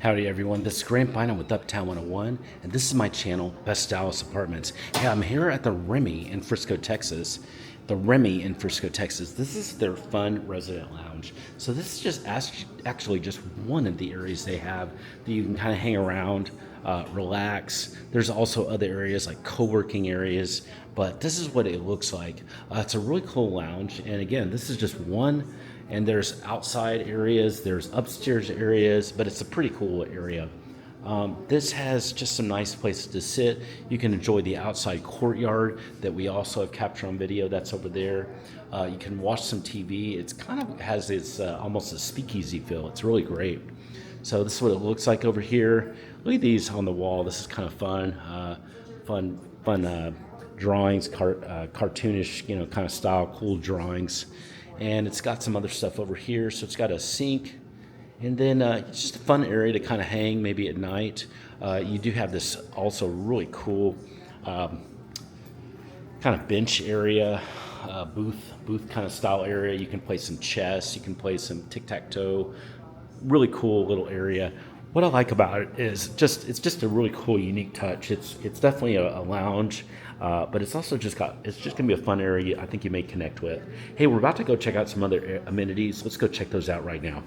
Howdy everyone, this is Grant Bynum with Uptown 101, and this is my channel, Best Dallas Apartments. Hey, I'm here at the Remy in Frisco, Texas. The Remy in Frisco, Texas. This is their fun resident lounge. So this is just actually just one of the areas they have that you can kind of hang around, relax. There's also other areas like co-working areas, but this is what it looks like. It's a really cool lounge, and again, this is just one. And there's outside areas, there's upstairs areas, but it's a pretty cool area. This has just some nice places to sit. You can enjoy the outside courtyard that we also have captured on video. That's over there. You can watch some TV. It's kind of has its almost a speakeasy feel. It's really great. So this is what it looks like over here. Look at these on the wall. This is kind of fun drawings, cartoonish, kind of style, cool drawings. And it's got some other stuff over here. So it's got a sink, and then it's just a fun area to kind of hang maybe at night. You do have this also really cool kind of bench area, booth kind of style area. You can play some chess, you can play some tic-tac-toe. Really cool little area. What I like about it is it's just a really cool, unique touch. It's definitely a lounge, but it's also just gonna be a fun area I think you may connect with. Hey, we're about to go check out some other amenities. Let's go check those out right now.